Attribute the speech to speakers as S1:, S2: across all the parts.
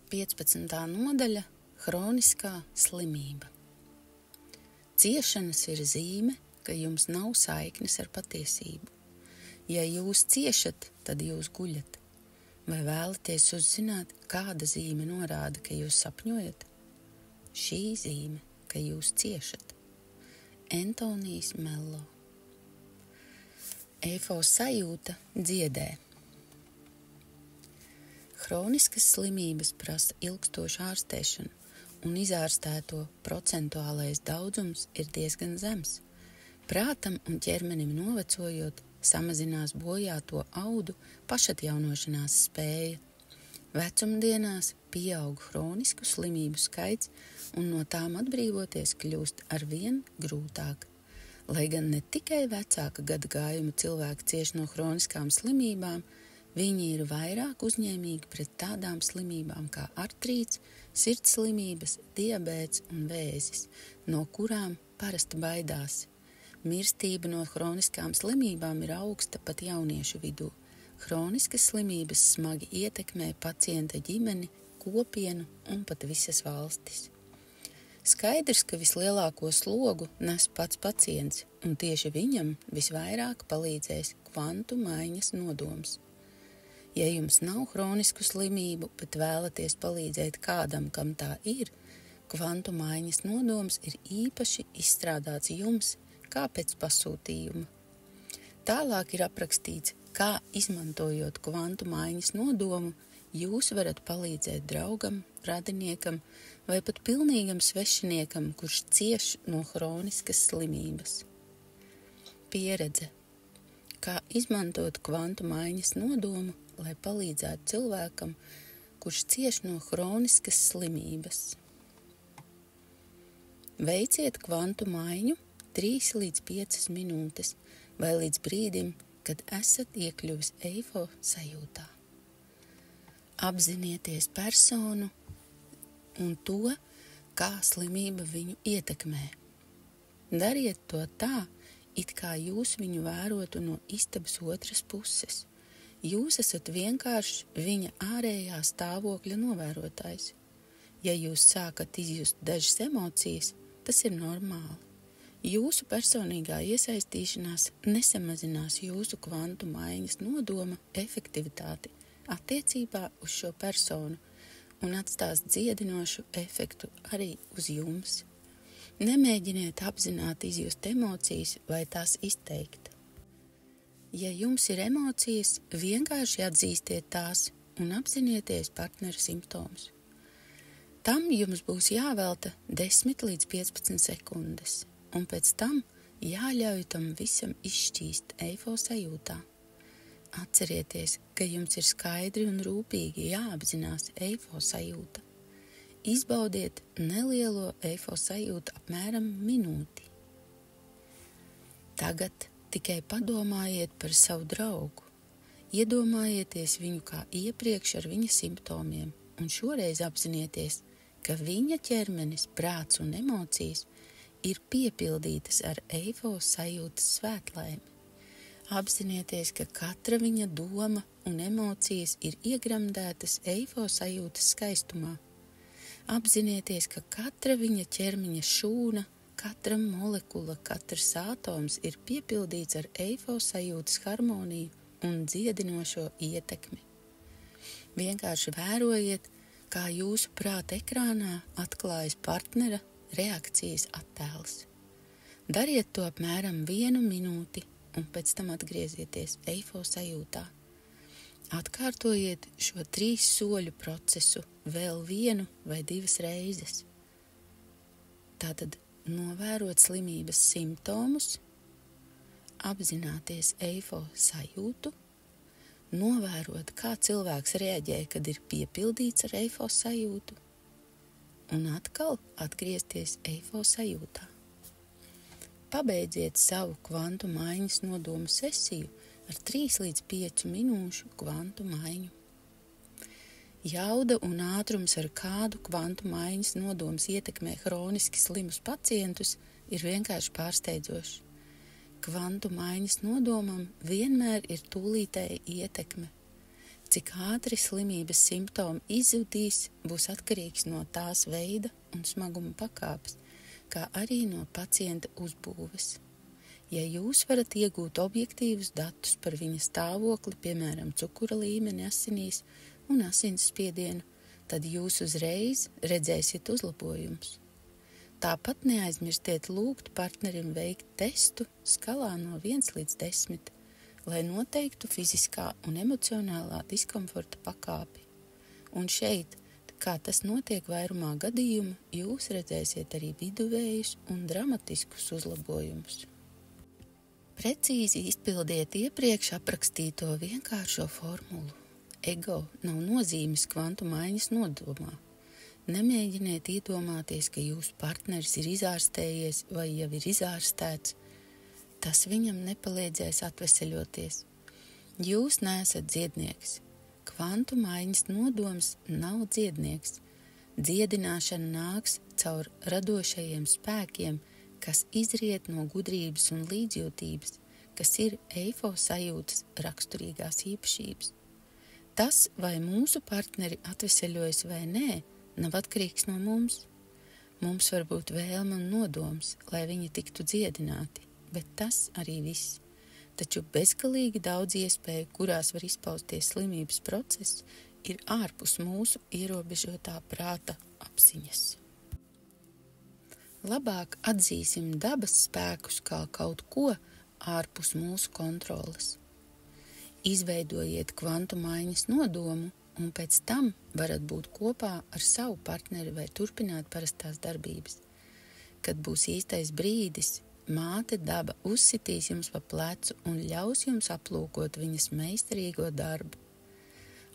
S1: 15. nodaļa – Hroniskā slimība. Ciešanas ir zīme, ka jums nav saiknes ar patiesību. Ja jūs ciešat, tad jūs guļat. Vai vēlaties uzzināt, kāda zīme norāda, ka jūs sapņojat? Šī zīme, ka jūs ciešat. Antonijs Mello. Eifo sajūta dziedē. Hroniskas slimības prasa ilgstošu ārstēšanu, un izārstēto procentuālais daudzums ir diezgan zems. Prātam un ķermenim novecojot, samazinās bojāto audu pašatjaunošanās spēja. Vecumdienās pieaug hronisku slimību skaits, un no tām atbrīvoties kļūst arvien grūtāk. Lai gan ne tikai vecāka gadagājuma cilvēki cieš no hroniskām slimībām, viņi ir vairāk uzņēmīgi pret tādām slimībām kā artrīts, sirds slimības, diabēts un vēzis, no kurām parasti baidās. Mirstība no hroniskām slimībām ir augsta pat jauniešu vidū. Hroniskas slimības smagi ietekmē pacienta ģimeni, kopienu un pat visas valstis. Skaidrs, ka vislielāko slogu nes pats pacients, un tieši viņam visvairāk palīdzēs kvantu maiņas nodoms. Ja jums nav hronisku slimību, bet vēlaties palīdzēt kādam, kam tā ir, kvantu maiņas nodoms ir īpaši izstrādāts jums, kā pēc pasūtījuma. Tālāk ir aprakstīts, kā izmantojot kvantu maiņas nodomu, jūs varat palīdzēt draugam, radiniekam vai pat pilnīgam svešiniekam, kurš cieš no hroniskas slimības. Pieredze. Kā izmantot kvantu maiņas nodomu, lai palīdzētu cilvēkam, kurš cieš no hroniskas slimības. Veiciet kvantu maiņu 3 līdz 5 minūtes vai līdz brīdim, kad esat iekļuvis eifo sajūtā. Apzinieties personu un to, kā slimība viņu ietekmē. Dariet to tā, it kā jūs viņu vērotu no istabas otras puses. Jūs esat vienkārši viņa ārējā stāvokļa novērotājs. Ja jūs sākat izjust dažas emocijas, tas ir normāli. Jūsu personīgā iesaistīšanās nesamazinās jūsu kvantu maiņas nodoma efektivitāti attiecībā uz šo personu un atstās dziedinošu efektu arī uz jums. Nemēģiniet apzināti izjust emocijas vai tās izteikt. Ja jums ir emocijas, vienkārši atzīstiet tās un apzinieties partnera simptomus. Tam jums būs jāvelta 10 līdz 15 sekundes, un pēc tam jāļauj tam visam izšķīst eifo sajūtā. Atcerieties, ka jums ir skaidri un rūpīgi jāapzinās eifo sajūta. Izbaudiet nelielo eifo sajūtu apmēram minūti. Tagad tikai padomājiet par savu draugu. Iedomājieties viņu kā iepriekš ar viņa simptomiem, un šoreiz apzinieties, ka viņa ķermenis, prāts un emocijas ir piepildītas ar eifo sajūtas svētlaimi. Apzinieties, ka katra viņa doma un emocijas ir iegramdētas eifo sajūtas skaistumā. Apzinieties, ka katra viņa ķermeņa šūna, katra molekula, katrs atoms ir piepildīts ar eifo sajūtas harmoniju un dziedinošo ietekmi. Vienkārši vērojiet, kā jūsu prāta ekrānā atklājas partnera reakcijas attēls. Dariet to apmēram 1 minūti un pēc tam atgriezieties eifo sajūtā. Atkārtojiet šo 3 soļu procesu vēl 1 vai 2 reizes. Tātad novērot slimības simptomus, apzināties eifo sajūtu, novērot, kā cilvēks reaģē, kad ir piepildīts ar eifo sajūtu, un atkal atgriezties eifo sajūtā. Pabeidziet savu kvantu maiņas nodomu sesiju ar 3 līdz 5 minūšu kvantu maiņu. Jauda un ātrums, ar kādu kvantu maiņas nodoms ietekmē hroniski slimus pacientus, ir vienkārši pārsteidzoši. Kvantu maiņas nodomam vienmēr ir tūlītēja ietekme. Cik ātri slimības simptomi izzudīs, būs atkarīgs no tās veida un smaguma pakāpes, kā arī no pacienta uzbūves. Ja jūs varat iegūt objektīvus datus par viņa stāvokli, piemēram, cukura līmeni asinīs un asinsspiedienu, tad jūs uzreiz redzēsiet uzlabojumus. Tāpat neaizmirstiet lūgt partnerim veikt testu skalā no 1 līdz 10, lai noteiktu fiziskā un emocionālā diskomforta pakāpi. Un šeit, kā tas notiek vairumā gadījumu, jūs redzēsiet arī viduvējus un dramatiskus uzlabojumus. Precīzi izpildiet iepriekš aprakstīto vienkāršo formulu. Ego nav nozīmes kvantu maiņas nodomā. Nemēģiniet iedomāties, ka jūsu partneris ir izārstējies vai jau ir izārstēts. Tas viņam nepalīdzēs atveseļoties. Jūs neesat dziednieks. Kvantu maiņas nodoms nav dziednieks. Dziedināšana nāks caur radošajiem spēkiem, kas izriet no gudrības un līdzjūtības, kas ir eifo sajūtas raksturīgās īpašības. Tas, vai mūsu partneri atveseļojas vai nē, nav atkarīgs no mums. Mums var būt vēlme un nodoms, lai viņi tiktu dziedināti, bet tas arī viss. Taču bezgalīgi daudz iespēju, kurās var izpausties slimības process, ir ārpus mūsu ierobežotā prāta apziņas. Labāk atzīsim dabas spēkus kā kaut ko ārpus mūsu kontroles. Izveidojiet kvantu maiņas nodomu un pēc tam varat būt kopā ar savu partneri vai turpināt parastās darbības. Kad būs īstais brīdis, māte daba uzsitīs jums pa plecu un ļaus jums aplūkot viņas meistarīgo darbu.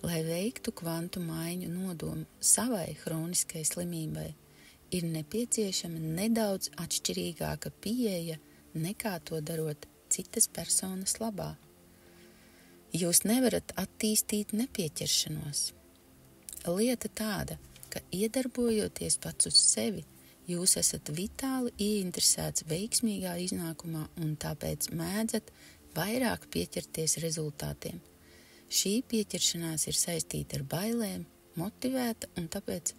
S1: Lai veiktu kvantu maiņu nodomu savai hroniskai slimībai, ir nepieciešama nedaudz atšķirīgāka pieeja nekā to darot citas personas labā. Jūs nevarat attīstīt nepieķeršanos. Lieta tāda, ka iedarbojoties pats uz sevi, jūs esat vitāli ieinteresēts veiksmīgā iznākumā un tāpēc mēdzat vairāk pieķerties rezultātiem. Šī pieķeršanās ir saistīta ar bailēm, motivēta un tāpēc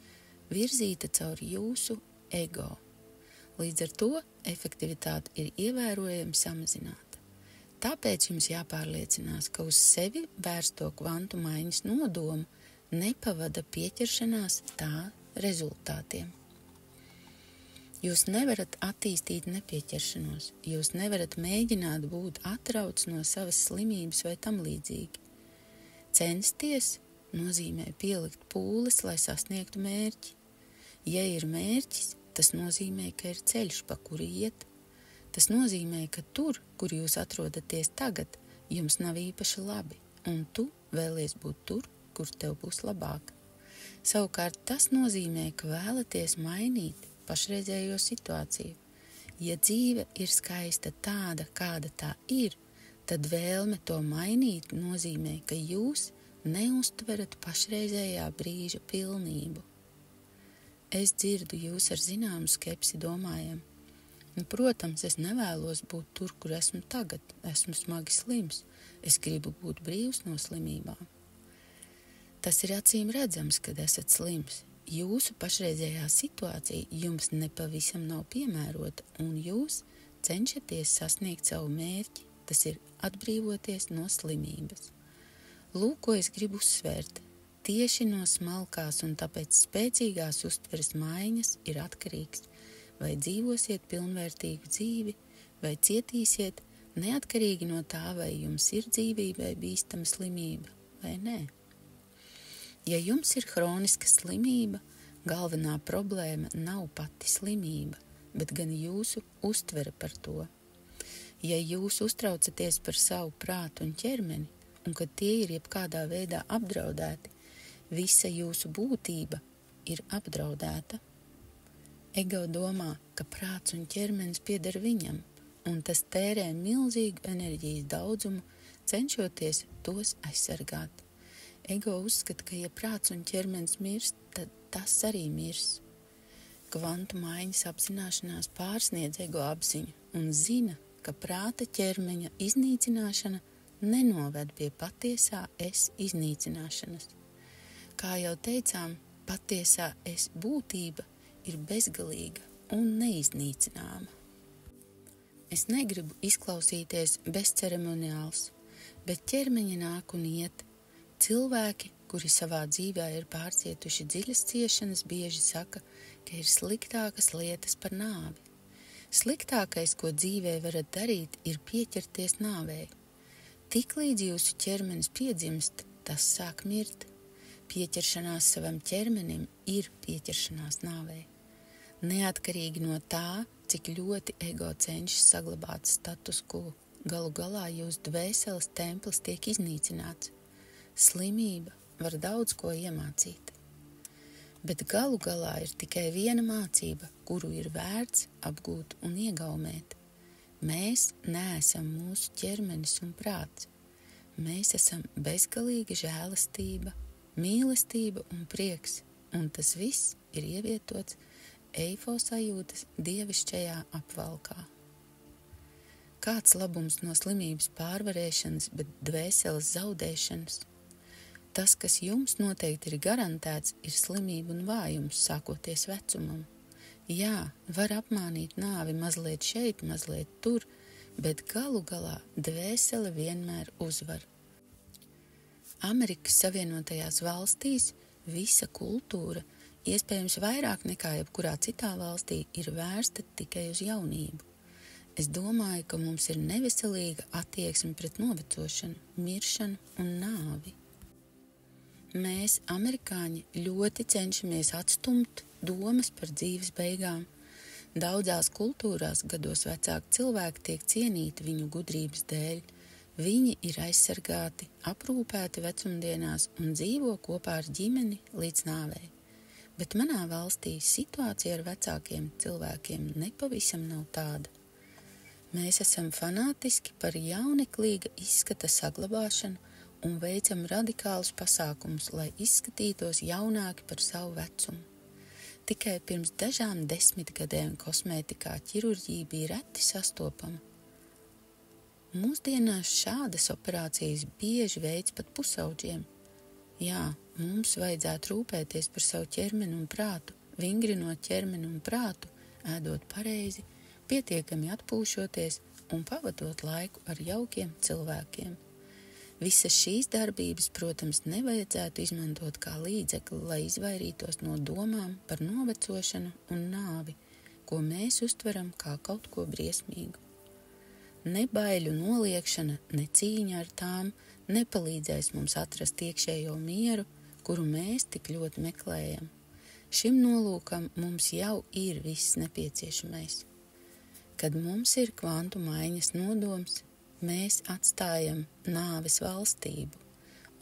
S1: virzīta caur jūsu ego. Līdz ar to efektivitāte ir ievērojami samazināta. Tāpēc jums jāpārliecinās, ka uz sevi vērsto kvantu maiņas nodomu nepavada pieķeršanās tā rezultātiem. Jūs nevarat attīstīt nepieķeršanos, jūs nevarat mēģināt būt atrauts no savas slimības vai tam līdzīgi. Censties nozīmē pielikt pūles, lai sasniegtu mērķi. Ja ir mērķis, tas nozīmē, ka ir ceļš, pa kuru iet. Tas nozīmē, ka tur, kur jūs atrodaties tagad, jums nav īpaši labi, un tu vēlies būt tur, kur tev būs labāk. Savukārt tas nozīmē, ka vēlaties mainīt pašreizējo situāciju. Ja dzīve ir skaista tāda, kāda tā ir, tad vēlme to mainīt nozīmē, ka jūs neuztverat pašreizējā brīža pilnību. Es dzirdu jūs ar zināmu skepsi domājam. Protams, es nevēlos būt tur, kur esmu tagad. Esmu smagi slims. Es gribu būt brīvs no slimībām. Tas ir acīm redzams, kad esat slims. Jūsu pašreizējā situācija jums nepavisam nav piemērota, un jūs cenšaties sasniegt savu mērķi, tas ir atbrīvoties no slimības. Lūk, ko es gribu uzsvērt. Tieši no smalkās un tāpēc spēcīgās uztveres maiņas ir atkarīgs, vai dzīvosiet pilnvērtīgu dzīvi, vai cietīsiet neatkarīgi no tā, vai jums ir dzīvībai bīstama slimība vai nē. Ja jums ir hroniska slimība, galvenā problēma nav pati slimība, bet gan jūsu uztvere par to. Ja jūs uztraucaties par savu prātu un ķermeni, un kad tie ir jebkādā veidā apdraudēti, visa jūsu būtība ir apdraudēta. Ego domā, ka prāts un ķermenis pieder viņam, un tas tērē milzīgu enerģijas daudzumu, cenšoties tos aizsargāt. Ego uzskata, ka ja prāts un ķermenis mirst, tad tas arī mirs. Kvantu maiņas apzināšanās pārsniedz ego apziņu un zina, ka prāta ķermeņa iznīcināšana nenoved pie patiesā es iznīcināšanas. Kā jau teicām, patiesā es būtība ir bezgalīga un neiznīcināma. Es negribu izklausīties bezceremoniāls, bet ķermeņi nāk un iet. Cilvēki, kuri savā dzīvē ir pārcietuši dziļas ciešanas, bieži saka, ka ir sliktākas lietas par nāvi. Sliktākais, ko dzīvē varat darīt, ir pieķerties nāvei. Tiklīdz jūsu ķermenis piedzimst, tas sāk mirt. Pieķeršanās savam ķermenim ir pieķeršanās nāvei. Neatkarīgi no tā, cik ļoti ego cenšas saglabāt status quo, galu galā jūsu dvēseles templis tiek iznīcināts. Slimība var daudz ko iemācīt. Bet galu galā ir tikai viena mācība, kuru ir vērts apgūt un iegaumēt. Mēs neesam mūsu ķermenis un prāts. Mēs esam bezgalīga žēlastība, mīlestība un prieks, un tas viss ir ievietots eifo sajūtas dievišķajā apvalkā. Kāds labums no slimības pārvarēšanas, bet dvēseles zaudēšanas? Tas, kas jums noteikti ir garantēts, ir slimība un vājums, sākoties vecumam. Jā, var apmānīt nāvi mazliet šeit, mazliet tur, bet galu galā dvēsele vienmēr uzvar. Amerikas Savienotajās valstīs visa kultūra, iespējams vairāk nekā jebkurā citā valstī, ir vērsta tikai uz jaunību. Es domāju, ka mums ir neveselīga attieksme pret novecošanu, miršanu un nāvi. Mēs, amerikāņi, ļoti cenšamies atstumt domas par dzīves beigām. Daudzās kultūrās gados vecāki cilvēki tiek cienīti viņu gudrības dēļ. Viņi ir aizsargāti, aprūpēti vecumdienās un dzīvo kopā ar ģimeni līdz nāvei. Bet manā valstī situācija ar vecākiem cilvēkiem nepavisam nav tāda. Mēs esam fanātiski par jauneklīga izskata saglabāšanu un veicam radikālus pasākumus, lai izskatītos jaunāki par savu vecumu. Tikai pirms dažām 10 gadiem kosmētikā ķirurģija bija reti sastopama. Mūsdienās šādas operācijas bieži veids pat pusauģiem. Jā, mums vajadzētu rūpēties par savu ķermeni un prātu, vingrinot ķermeni un prātu, ēdot pareizi, pietiekami atpūšoties un pavadot laiku ar jaukiem cilvēkiem. Visas šīs darbības, protams, nevajadzētu izmantot kā līdzekli, lai izvairītos no domām par novecošanu un nāvi, ko mēs uztveram kā kaut ko briesmīgu. Ne baiļu noliekšana, ne cīņa ar tām nepalīdzēs mums atrast iekšējo mieru, kuru mēs tik ļoti meklējam. Šim nolūkam mums jau ir viss nepieciešamais. Kad mums ir kvantu maiņas nodoms, mēs atstājam nāves valstību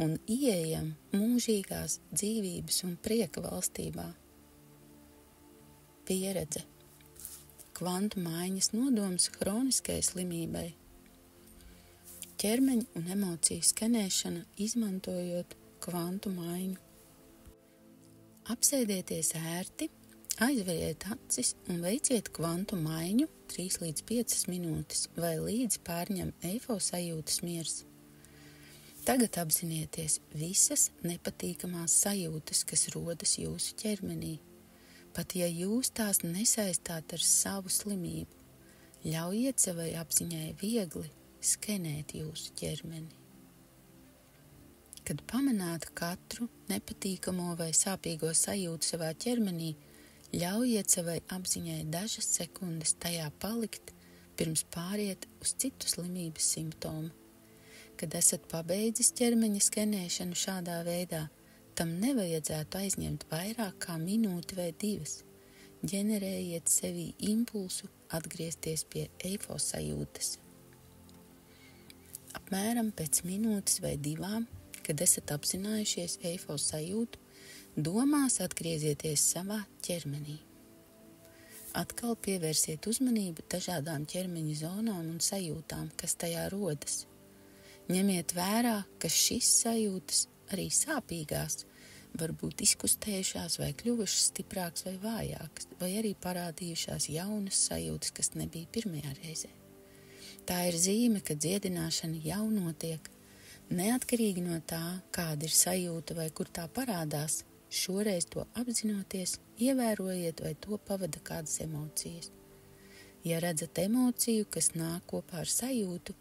S1: un ieejam mūžīgās dzīvības un prieka valstībā. Pieredze. Kvantu maiņas nodoms hroniskai slimībai. Ķermeņa un emociju skenēšana, izmantojot kvantu maiņu. Apsēdieties ērti, aizveriet acis un veiciet kvantu maiņu 3 līdz 5 minūtes vai līdz pārņem eifo sajūtas miers. Tagad apzinieties visas nepatīkamās sajūtas, kas rodas jūsu ķermenī. Pat ja jūs tās nesaistāt ar savu slimību, ļaujiet savai apziņai viegli skenēt jūsu ķermeni. Kad pamanāt katru nepatīkamo vai sāpīgo sajūtu savā ķermenī, ļaujiet savai apziņai dažas sekundes tajā palikt, pirms pāriet uz citu slimības simptomu. Kad esat pabeidzis ķermeņa skenēšanu šādā veidā, tam nevajadzētu aizņemt vairāk kā minūti vai 2. Ģenerējiet sevī impulsu atgriezties pie eifo sajūtas. Apmēram pēc minūtes vai 2, kad esat apzinājušies eifo sajūtu, domās atgriezieties savā ķermenī. Atkal pievērsiet uzmanību dažādām ķermeņa zonām un sajūtām, kas tajā rodas. Ņemiet vērā, ka šīs sajūtas, arī sāpīgās, var būt izkustējušās vai kļuvušas stiprākas vai vājākas, vai arī parādījušās jaunas sajūtas, kas nebija pirmajā reizē. Tā ir zīme, ka dziedināšana jau notiek. Neatkarīgi no tā, kāda ir sajūta vai kur tā parādās, šoreiz to apzinoties, ievērojiet, vai to pavada kādas emocijas. Ja redzat emociju, kas nāk kopā ar sajūtu,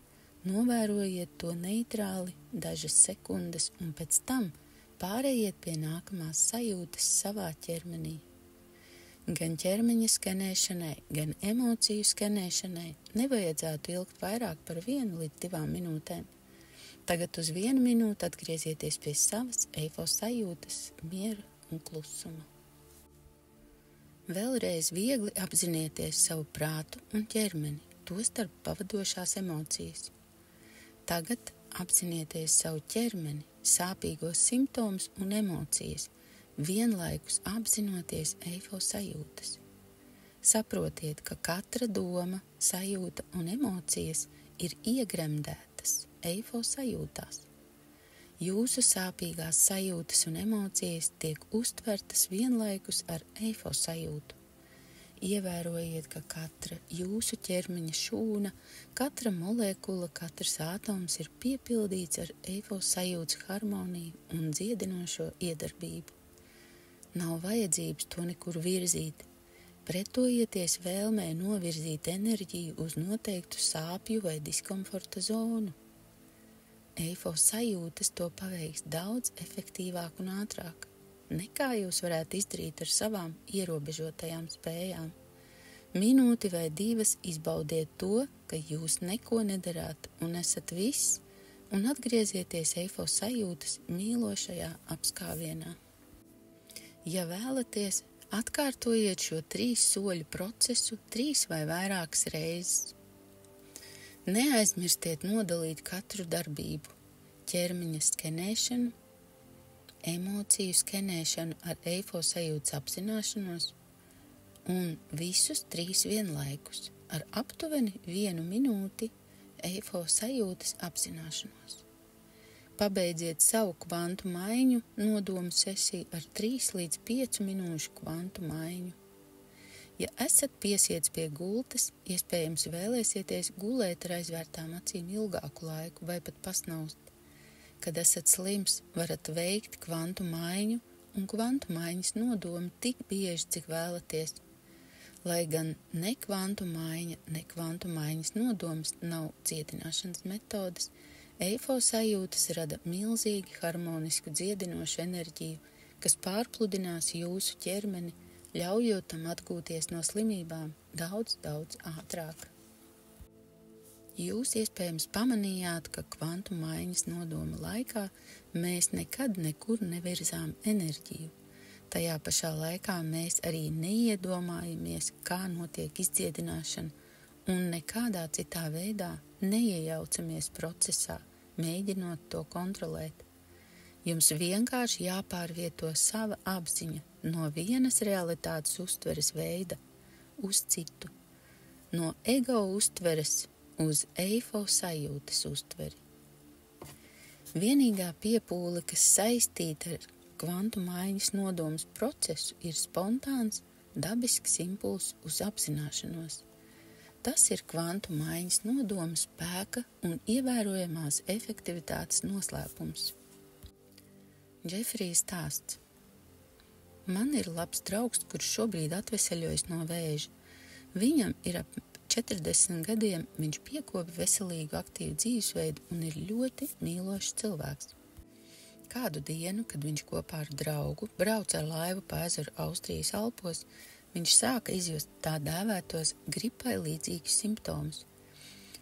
S1: novērojiet to neitrāli dažas sekundes un pēc tam pārējiet pie nākamās sajūtas savā ķermenī. Gan ķermeņa skenēšanai, gan emociju skenēšanai nevajadzētu ilgt vairāk par 1 līdz 2 minūtēm. Tagad uz 1 minūti atgriezieties pie savas eifo sajūtas, miera un klusuma. Vēlreiz viegli apzinieties savu prātu un ķermeni, tostarp pavadošās emocijas. Tagad apzinieties savu ķermeni, sāpīgos simptomus un emocijas, vienlaikus apzinoties eifo sajūtas. Saprotiet, ka katra doma, sajūta un emocijas ir iegremdētas eifo sajūtās. Jūsu sāpīgās sajūtas un emocijas tiek uztvertas vienlaikus ar eifo sajūtu. Ievērojiet, ka katra jūsu ķermeņa šūna, katra molekula, katrs atoms ir piepildīts ar eifo sajūtas harmoniju un dziedinošo iedarbību. Nav vajadzības to nekur virzīt. Pretojieties vēlmē novirzīt enerģiju uz noteiktu sāpju vai diskomforta zonu. Eifo sajūtas to paveiks daudz efektīvāk un ātrāk, nekā jūs varētu izdarīt ar savām ierobežotajām spējām. Minūti vai 2 izbaudiet to, ka jūs neko nedarāt un esat viss, un atgriezieties eifo sajūtas mīlošajā apskāvienā. Ja vēlaties, atkārtojiet šo 3 soļu procesu 3 vai vairākas reizes. Neaizmirstiet nodalīt katru darbību, ķermeņa skenēšanu, emociju skenēšanu ar eifo sajūtas apzināšanos un visus 3 vienlaikus ar aptuveni 1 minūti eifo sajūtas apzināšanos. Pabeidziet savu kvantu maiņu nodomu sesiju ar 3 līdz 5 minūšu kvantu maiņu. Ja esat piesiets pie gultas, iespējams vēlēsieties gulēt ar aizvērtām acīm ilgāku laiku vai pat pasnaust. Kad esat slims, varat veikt kvantu maiņu un kvantu maiņas nodomu tik bieži, cik vēlaties. Lai gan ne kvantu maiņa, ne kvantu maiņas nodoms nav dziedināšanas metodes, eifo sajūtas rada milzīgi harmonisku dziedinošu enerģiju, kas pārpludinās jūsu ķermeni, ļaujot tam atgūties no slimībām daudz ātrāk. Jūs iespējams pamanījāt, ka kvantu maiņas nodoma laikā mēs nekad nekur nevirzām enerģiju. Tajā pašā laikā mēs arī neiedomājamies, kā notiek izdziedināšana, un nekādā citā veidā neiejaucamies procesā, mēģinot to kontrolēt. Jums vienkārši jāpārvieto sava apziņa no vienas realitātes uztveres veida uz citu, no ego uztveres uz eifo sajūtas uztveri. Vienīgā piepūle, kas saistīta ar kvantu maiņas nodomas procesu, ir spontāns, dabisks impulss uz apzināšanos. Tas ir kvantu maiņas nodomas spēka un ievērojamās efektivitātes noslēpums. Džefrija stāsts. Man ir labs draugs, kurš šobrīd atveseļojas no vēža. Viņam ir ap 40 gadiem, viņš piekopa veselīgu, aktīvu dzīvesveidu un ir ļoti mīlošs cilvēks. Kādu dienu, kad viņš kopā ar draugu brauca ar laivu pa ezeru Austrijas Alpos, viņš sāka izjust tā dēvētos gripai līdzīgus simptomus.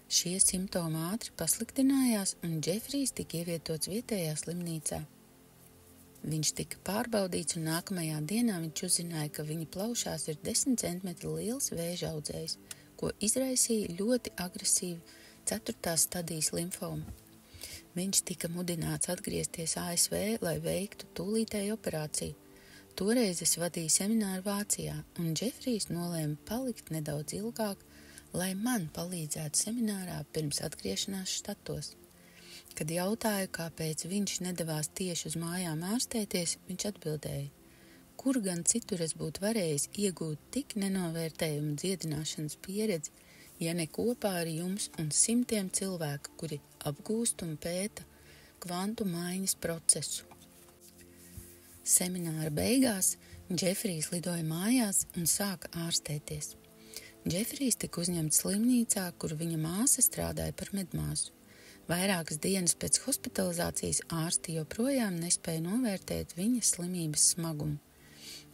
S1: Šie simptomi ātri pasliktinājās un Džefrijs tika ievietots vietējā slimnīcā. Viņš tika pārbaudīts un nākamajā dienā viņš uzzināja, ka viņa plaušās ir 10 cm liels vēža audzējs, ko izraisīja ļoti agresīva 4. stadijas limfoma. Viņš tika mudināts atgriezties ASV, lai veiktu tūlītēju operāciju. Toreiz es vadīju semināru Vācijā, un Džefrijs nolēma palikt nedaudz ilgāk, lai man palīdzētu seminārā pirms atgriešanās štatos. Kad jautāju, kāpēc viņš nedavās tieši uz mājām ārstēties, viņš atbildēja, kur gan citur es būtu varējis iegūt tik nenovērtējumu dziedināšanas pieredzi, ja ne kopā ar jums un simtiem cilvēku, kuri apgūst un pēta kvantu maiņas procesu. Semināra beigās Džefrijs lidoja mājās un sāka ārstēties. Džefrijs tika uzņemts slimnīcā, kur viņa māsa strādāja par medmāsu. Vairākas dienas pēc hospitalizācijas ārsti joprojām nespēja novērtēt viņa slimības smagumu.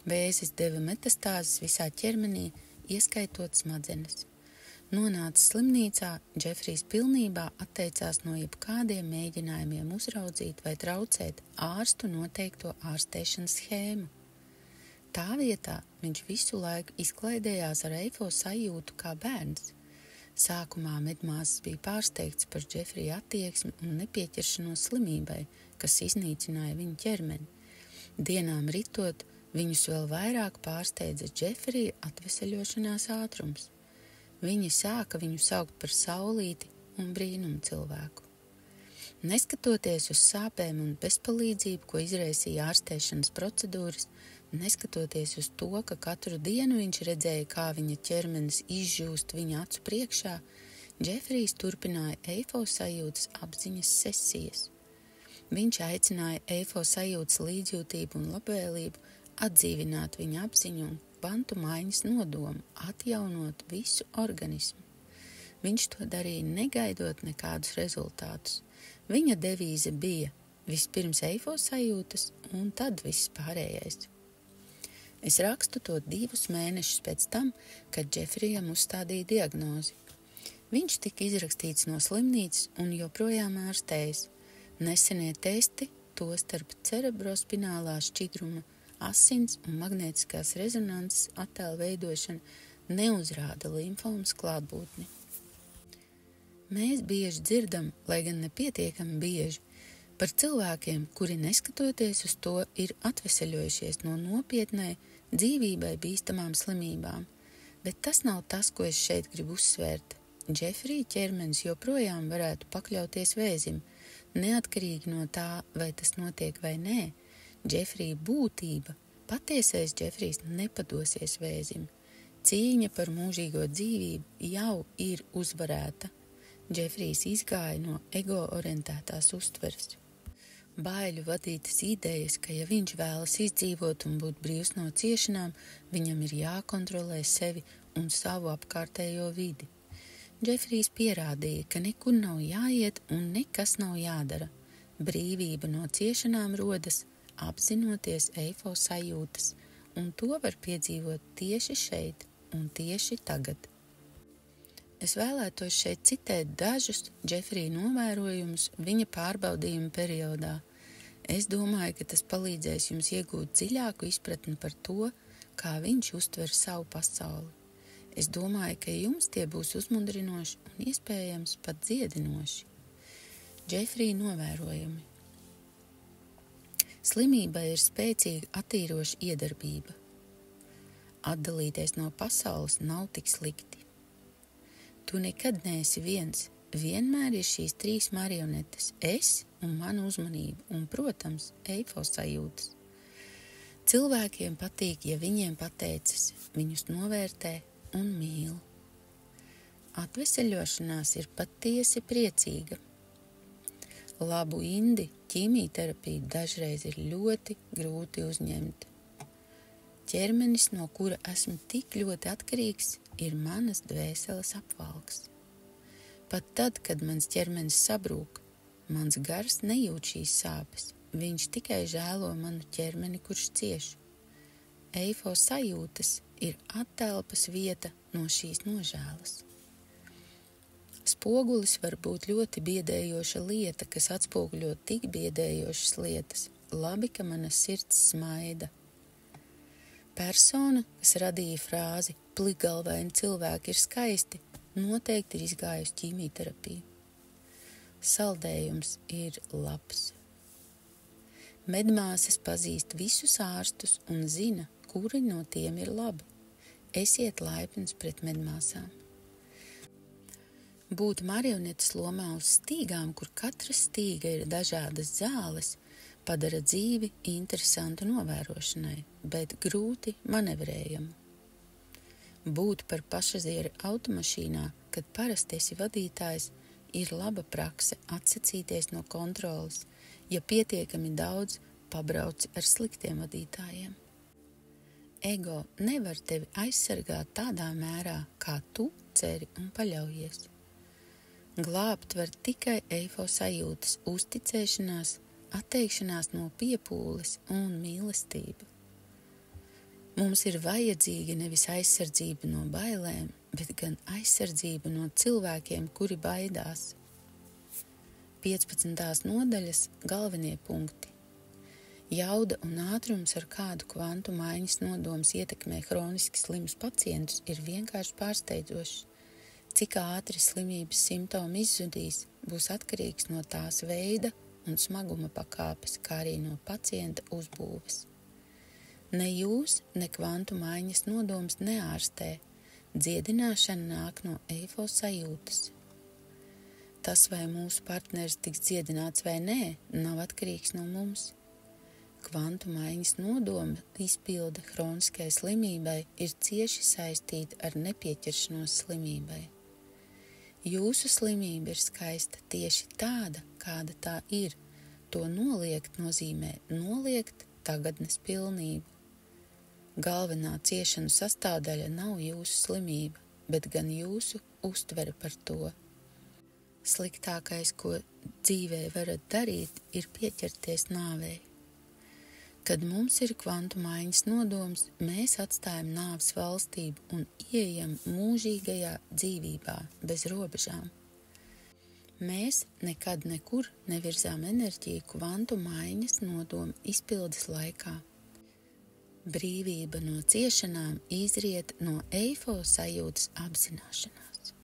S1: Vēzis deva metastāzes visā ķermenī, ieskaitot smadzenes. Nonācis slimnīcā, Džefrijs pilnībā atteicās no jebkādiem mēģinājumiem uzraudzīt vai traucēt ārstu noteikto ārstēšanas schēmu. Tā vietā viņš visu laiku izklaidējās ar eifo sajūtu kā bērns. Sākumā medmāsas bija pārsteigts par Džefrija attieksmi un nepieķeršanos slimībai, kas iznīcināja viņa ķermeni. Dienām ritot, viņus vēl vairāk pārsteidza Džefrija atveseļošanās ātrums. Viņi sāka viņu saukt par saulīti un brīnumu cilvēku. Neskatoties uz sāpēm un bezpalīdzību, ko izraisīja ārstēšanas procedūras, neskatoties uz to, ka katru dienu viņš redzēja, kā viņa ķermenis izžūst viņa acu priekšā, Džefrijs turpināja eifo sajūtas apziņas sesijas. Viņš aicināja eifo sajūtas līdzjūtību un labvēlību atdzīvināt viņa apziņu un kvantu maiņas nodomu, atjaunot visu organismu. Viņš to darīja negaidot nekādus rezultātus. Viņa devīze bija vispirms eifo sajūtas un tad viss pārējais. Es rakstu to 2 mēnešus pēc tam, kad Džefrijam uzstādīja diagnozi. Viņš tika izrakstīts no slimnīcas un joprojām ārstējas. Nesenie testi, tostarp cerebrospinālā šķidruma, asins un magnētiskās rezonances attēlu veidošana, neuzrāda limfomas klātbūtni. Mēs bieži dzirdam, lai gan nepietiekami bieži, par cilvēkiem, kuri neskatoties uz to ir atveseļojušies no nopietnai, dzīvībai bīstamām slimībām, bet tas nav tas, ko es šeit gribu uzsvērt. Džefrija ķermenis joprojām varētu pakļauties vēzim, neatkarīgi no tā, vai tas notiek vai nē. Džefrija būtība, patiesais Džefrijs nepadosies vēzim. Cīņa par mūžīgo dzīvību jau ir uzvarēta. Džefrijs izgāja no ego-orientētās uztveres. Baiļu vadītas idejas, ka ja viņš vēlas izdzīvot un būt brīvs no ciešanām, viņam ir jākontrolē sevi un savu apkārtējo vidi. Džefrijs pierādīja, ka nekur nav jāiet un nekas nav jādara. Brīvība no ciešanām rodas, apzinoties eifo sajūtas, un to var piedzīvot tieši šeit un tieši tagad. Es vēlētos šeit citēt dažus Džefrija novērojumus viņa pārbaudījuma periodā. Es domāju, ka tas palīdzēs jums iegūt dziļāku izpratni par to, kā viņš uztver savu pasauli. Es domāju, ka jums tie būs uzmundrinoši un iespējams pat dziedinoši. Džefrija novērojumi. Slimībai ir spēcīga attīroša iedarbība. Atdalīties no pasaules nav tik slikti. Tu nekad neesi viens, vienmēr ir šīs 3 marionetes, es un mana uzmanība un, protams, eifo sajūtas. Cilvēkiem patīk, ja viņiem pateicas, viņus novērtē un mīl. Atveseļošanās ir patiesi priecīga. Labu indi ķīmijterapiju dažreiz ir ļoti grūti uzņemt. Ķermenis, no kura esmu tik ļoti atkarīgs, ir manas dvēseles apvalks. Pat tad, kad mans ķermenis sabrūk, mans gars nejūt šīs sāpes, viņš tikai žēlo manu ķermeni, kurš cieš. Eifo sajūtas ir attelpas vieta no šīs nožēlas. Spogulis var būt ļoti biedējoša lieta, kas atspoguļo tik biedējošas lietas. Labi, ka mana sirds smaida. Persona, kas radīja frāzi "plikgalvaini cilvēki ir skaisti", noteikti ir izgājusi ķīmijterapiju. Saldējums ir labs. Medmāsas pazīst visus ārstus un zina, kuri no tiem ir labi. Esiet laipns pret medmāsām. Būt marionetes lomā uz stīgām, kur katra stīga ir dažādas zāles, padara dzīvi interesantu novērošanai, bet grūti manevrējamu. Būt par pasažieri automašīnā, kad parasti esi vadītājs, ir laba prakse atsacīties no kontroles, ja pietiekami daudz pabrauci ar sliktiem vadītājiem. Ego nevar tevi aizsargāt tādā mērā, kā tu ceri un paļaujies. Glābt var tikai eifo sajūtas, uzticēšanās, atteikšanās no piepūles un mīlestība. Mums ir vajadzīga nevis aizsardzība no bailēm, bet gan aizsardzība no cilvēkiem, kuri baidās. 15. nodaļas galvenie punkti. Jauda un ātrums, ar kādu kvantu maiņas nodoms ietekmē hroniski slimus pacientus, ir vienkārši pārsteidzošs. Cik ātri slimības simptomi izzudīs, būs atkarīgs no tās veida un smaguma pakāpes, kā arī no pacienta uzbūves. Ne jūs, ne kvantu maiņas nodoms neārstē. Dziedināšana nāk no eifo sajūtas. Tas, vai mūsu partneris tiks dziedināts vai nē, nav atkarīgs no mums. Kvantu maiņas nodoma izpilde hroniskai slimībai ir cieši saistīta ar nepieķeršanos slimībai. Jūsu slimība ir skaista tieši tāda, kāda tā ir. To noliegt nozīmē noliegt tagadnes pilnību. Galvenā ciešanu sastāvdaļa nav jūsu slimība, bet gan jūsu uztvere par to. Sliktākais, ko dzīvē varat darīt, ir pieķerties nāvei. Kad mums ir kvantu maiņas nodoms, mēs atstājam nāves valstību un ieejam mūžīgajā dzīvībā bez robežām. Mēs nekad nekur nevirzām enerģiju kvantu maiņas nodomu izpildes laikā. Brīvība no ciešanām izriet no eifo sajūtas apzināšanās.